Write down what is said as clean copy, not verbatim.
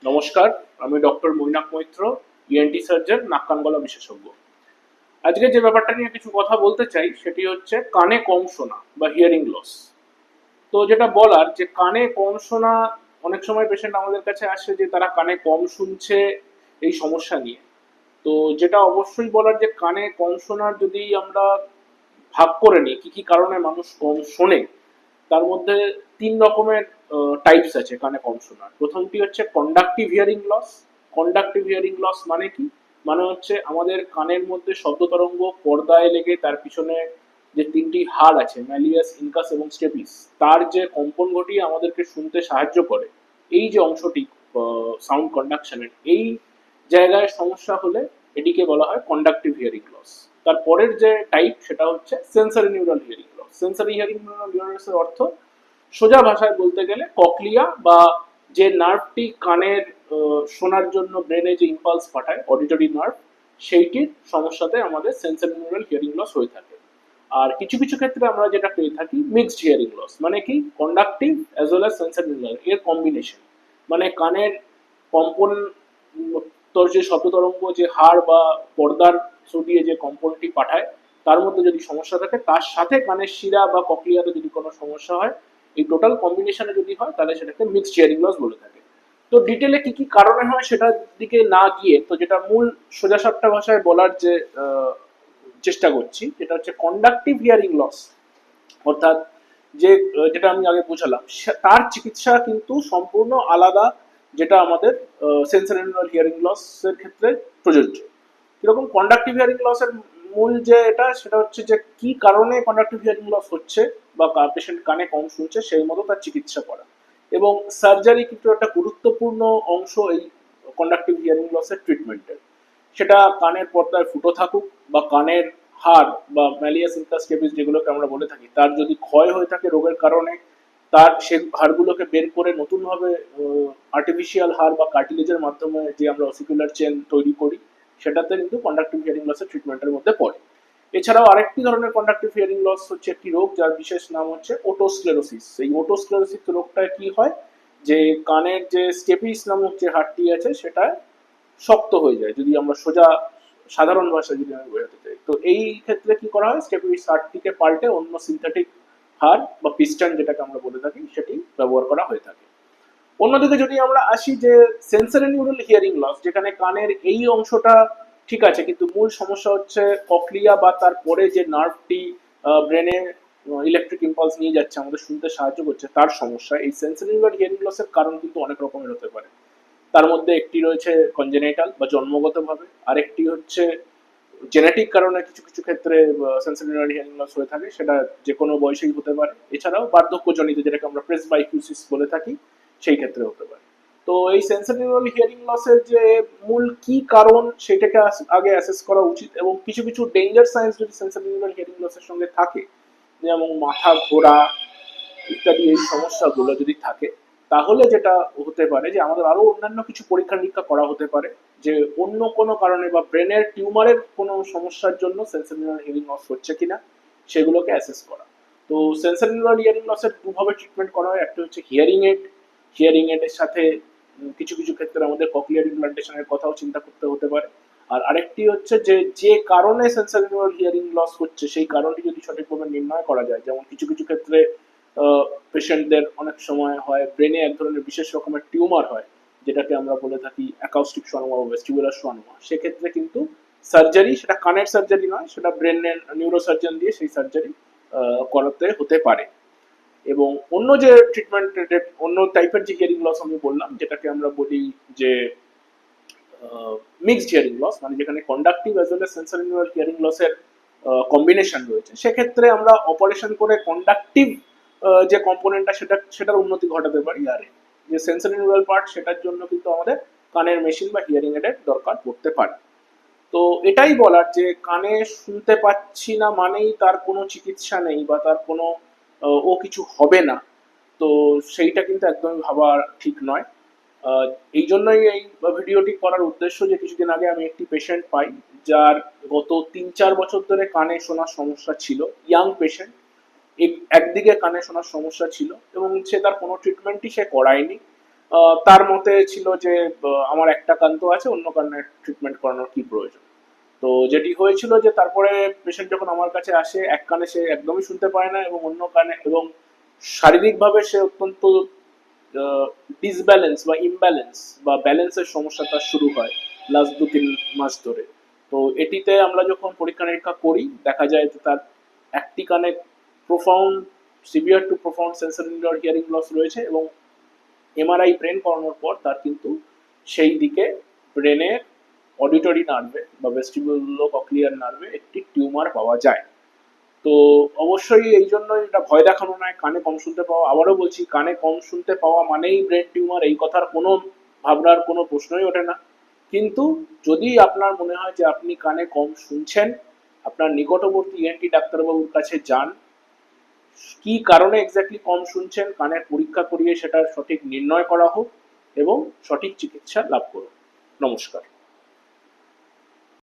নমস্কার, আমি doctor Mainak Maitra, ENT surgeon, নাক কান গলা বিশেষজ্ঞ। আজকে যে ব্যাপারটা নিয়ে কিছু কথা বলতে চাই সেটি হচ্ছে কানে কম শোনা বা হিয়ারিং লস। তো যেটা বলার যে কানে কম শোনা, অনেক সময় পেশেন্ট আমাদের কাছে আসে যে তারা কানে কম শুনছে এই সমস্যা নিয়ে। তো যেটা অবশ্যই বলার যে কানে কম শোনার যদি আমরা ভাগ করে নিই কি কি কারণে মানুষ কম শোনে, তার মধ্যে তিন রকমের টাইপস আছে কানে কম শোনার। প্রথমটি হচ্ছে conductive hearing loss. Conductive hearing loss মানে কি? মানে হচ্ছে আমাদের কানের মধ্যে শব্দ তরঙ্গ পর্দায় লেগে তার পিছনে যে তিনটি হাড় আছে, ম্যালিয়াস, ইনকাস এবং স্টেপিস, তার যে কম্পন ঘটিয়ে আমাদেরকে শুনতে সাহায্য করে, এই যে অংশটি সাউন্ড কন্ডাকশনের, এই জায়গায় সমস্যা হলে এটিকে বলা হয় কন্ডাক্টিভ হিয়ারিং লস। তারপরের যে টাইপ সেটা হচ্ছে sensory neural hearing loss. Sensory hearing neural এর অর্থ সোজা ভাষায় বলতে গেলে ককলিয়া বা যে নার্ভটি কানের শোনার জন্য ব্রেনে যে ইম্পালস পাঠায়, অডিটরি নার্ভ, সেইটির সমস্যাতে আমাদের সেন্সরি নিউরাল হিয়ারিং লস হয়ে থাকে। আর কিছু কিছু ক্ষেত্রে আমরা যেটা পেয়ে থাকি মিক্সড হিয়ারিং লস, মানে কি conductive as well as sensory neural এর কম্বিনেশন। মানে কানের কম্পন, তোর যে শব্দ তরঙ্গ যে হাড় বা পর্দার থ্রু দিয়ে যে কম্পনটি পাঠায়, তার মধ্যে যদি সমস্যা থাকে, তার সাথে কানের শিরা বা ককলিয়াতে যদি কোনো সমস্যা হয়, এই টোটাল কম্বিনেশনে যদি হয় তাহলে সেটাকে মিক্সড হিয়ারিং লস বলে থাকে। তো ডিটেলে কি কি কারণে হয় সেটার দিকে না গিয়ে, তো যেটা মূল সোজাসাপটা ভাষায় বলার যে চেষ্টা করছি, যেটা হচ্ছে কন্ডাক্টিভ হিয়ারিং লস, অর্থাৎ যে যেটা আমি আগে বুঝালাম, তার চিকিৎসা কিন্তু সম্পূর্ণ আলাদা, যেটা আমাদের সেন্সরি নিউরাল হিয়ারিং লস এর ক্ষেত্রে প্রযোজ্য। কিরকম কন্ডাক্টিভ হিয়ারিং লস এর মূল যে এটা, সেটা হচ্ছে যে কি কারণে কন্ডাক্টিভ হিয়ারিং লস হচ্ছে বা পেশেন্ট কানে কম শুনছে সেই মতো তার চিকিৎসা করা। এবং সার্জারি কিন্তু একটা গুরুত্বপূর্ণ অংশ এই কন্ডাক্টিভ হিয়ারিং লসের ট্রিটমেন্টের। সেটা কানের পর্দায় ফুটো থাকুক বা কানের হাড় বা ম্যালিয়াস ইনকাসকেপিস যেগুলোকে আমরা বলে থাকি, তার যদি ক্ষয় হয়ে থাকে রোগের কারণে, তার সে হাড়গুলোকে বের করে নতুনভাবে আর্টিফিশিয়াল হাড় বা কার্টিলেজের মাধ্যমে যে আমরা অসিকুলার চেন তৈরি করি, সেটাতে কিন্তু কন্ডাক্টিভ হিয়ারিং লসের ট্রিটমেন্টের মধ্যে পড়ে। এছাড়াও আরেকটি ধরনের কন্ডাক্টিভ হিয়ারিং লস হচ্ছে একটি রোগ যার বিশেষ নাম হচ্ছে ওটোস্ক্লেরোসিস। এই ওটোস্ক্লেরোসিস রোগটা কি হয়, যে কানের যে স্টেপিস নামক যে হাড়টি আছে সেটা শক্ত হয়ে যায়, যদি আমরা সোজা সাধারণ ভাষায় যদি আমি বোঝাতে চাই। তো এই ক্ষেত্রে কি করা হয়, স্টেপিস হাড়টিকে পাল্টে অন্য সিনথেটিক হাড় বা পিস্টন যেটাকে আমরা বলে থাকি সেটি ব্যবহার করা হয়ে থাকে। অন্যদিকে যদি আমরা আসি যে সেন্সরি নিউরাল হিয়ারিং লস, যেখানে কানের এই অংশটা ঠিক আছে কিন্তু মূল সমস্যা হচ্ছে ককলিয়া বা তারপরে যে নার্ভটি ব্রেনে ইলেকট্রিক ইম্পালস নিয়ে যাচ্ছে, আমাদের শুনতে সাহায্য করছে, তার সমস্যা। এই সেন্সরি নিউরাল হিয়ারিং লসের কারণ কিন্তু অনেক রকমের হতে পারে। তার মধ্যে একটি রয়েছে কনজেনিটাল বা জন্মগতভাবে, আরেকটি হচ্ছে জেনেটিক কারণে কিছু কিছু ক্ষেত্রে সেন্সরি নিউরাল হিয়ারিং লস হয়ে থাকে, সেটা যে কোনো বয়সেই হতে পারে। এছাড়াও বার্ধক্যজনিত, যেটাকে আমরা প্রেসবাইকিউসিস বলে থাকি, সেই ক্ষেত্রে হতে পারে। তো এই সেন্সরি নিউরাল হিয়ারিং লসের যে মূল কি কারণ সেটাকে আগে অ্যাসেস করা উচিত, এবং কিছু কিছু ডেঞ্জার সাইন্স যদি সেন্সরি নিউরাল হিয়ারিং লসের সঙ্গে থাকে, যেমন মাথা ঘোরা ইত্যাদি, এই সমস্যাগুলো যদি থাকে, তাহলে যেটা হতে পারে যে আমাদের আরো অন্যান্য কিছু পরীক্ষা নিরীক্ষা করা হতে পারে, যে অন্য কোনো কারণে বা ব্রেনের টিউমারের কোনো সমস্যার জন্য সেন্সরি নিউরাল হিয়ারিং লস হচ্ছে কিনা সেগুলোকে অ্যাসেস করা। তো সেন্সরি নিউরাল হিয়ারিং লসের দুভাবে ট্রিটমেন্ট করা হয়। একটা হচ্ছে হিয়ারিং এড। হিয়ারিং এডের সাথে কিছু কিছু ক্ষেত্রে আমাদের ককলিয়ার ইমপ্লান্টেশনের কথাও চিন্তা করতে হতে পারে। আর আরেকটি হচ্ছে যে যে কারণে সেন্সরি নিউরাল হিয়ারিং লস হচ্ছে সেই কারণটি যদি সঠিকভাবে নির্ণয় করা যায়, যেমন কিছু কিছু ক্ষেত্রে পেশেন্টদের অনেক সময় হয় ব্রেনে এক ধরনের বিশেষ রকমের টিউমার হয়, যেটাকে আমরা বলে থাকি অ্যাকাউস্টিক শোনোমা বা ভেস্টিবুলার শোনোমা। সেক্ষেত্রে কিন্তু সার্জারি, সেটা কানের সার্জারি নয়, সেটা ব্রেনের নিউরোসার্জন দিয়ে সেই সার্জারি করাতে হতে পারে। এবং অন্য যে ট্রিটমেন্ট, অন্য টাইপের যে হিয়ারিং লস আমি বললাম, যেটাকে আমরা বলি যে মিক্সড হিয়ারিং লস, মানে যেখানে conductive as well as sensory neural hearing লসের কম্বিনেশন রয়েছে, সেক্ষেত্রে আমরা অপারেশন করে কন্ডাক্টিভ যে কম্পোনেন্টটা সেটার উন্নতি ঘটাতে পারি। আর যে সেন্সরি নিউরাল পার্ট, সেটার জন্য কিন্তু আমাদের কানের মেশিন বা হিয়ারিং এডের দরকার পড়তে পারে। তো এটাই বলার যে কানে শুনতে পাচ্ছি না মানেই তার কোনো চিকিৎসা নেই বা তার কোনো ও কিছু হবে না, তো সেইটা কিন্তু একদমই ভাবা ঠিক নয়। আহ, এই জন্যই এই ভিডিওটি করার উদ্দেশ্য যে কিছুদিন আগে আমি একটি পেশেন্ট পাই, যার গত 3-4 বছর ধরে কানে শোনার সমস্যা ছিল। ইয়াং পেশেন্ট, একদিকে কানে শোনার সমস্যা ছিল এবং সে তার কোনো ট্রিটমেন্টই সে করায়নি। তার মতে ছিল যে আমার একটা কান তো আছে, অন্য কানের ট্রিটমেন্ট করানোর কি প্রয়োজন। তো যেটি হয়েছিল যে তারপরে পেশেন্ট যখন আমার কাছে আসে, এক কানে সে একদমই শুনতে পায় না এবং অন্য কানে, এবং শারীরিকভাবে সে অত্যন্ত ডিসব্যালেন্স বা ইমব্যালেন্স বা ব্যালেন্সের সমস্যা তার শুরু হয় লাস্ট 2-3 মাস ধরে। তো এটিতে আমরা যখন পরীক্ষা নিরীক্ষা করি, দেখা যায় যে তার একটি কানে profound, severe to profound sensory neural hearing loss রয়েছে, এবং এমআরআই ব্রেন করানোর পর তার কিন্তু সেই দিকে ব্রেনের অডিটরি নার্ভে বা ভেস্টিবুলো কক্লিয়ার নার্ভে একটি টিউমার পাওয়া যায়। তো অবশ্যই এই জন্যই এটা ভয় দেখানো নয়, কানে কম শুনতে পাওয়া, আবারও বলছি, কানে কম শুনতে পাওয়া মানেই ব্রেন টিউমার, এই কথার কোনো ভাবনার কোনো প্রশ্নই ওঠে না। কিন্তু যদি আপনার মনে হয় যে আপনি কানে কম শুনছেন, আপনার নিকটবর্তী ইএনটি ডাক্তারবাবুর কাছে যান, কি কারণে এক্স্যাক্টলি কম শুনছেন কানের পরীক্ষা করিয়ে সেটার সঠিক নির্ণয় করা হোক এবং সঠিক চিকিৎসা লাভ করুন। নমস্কার।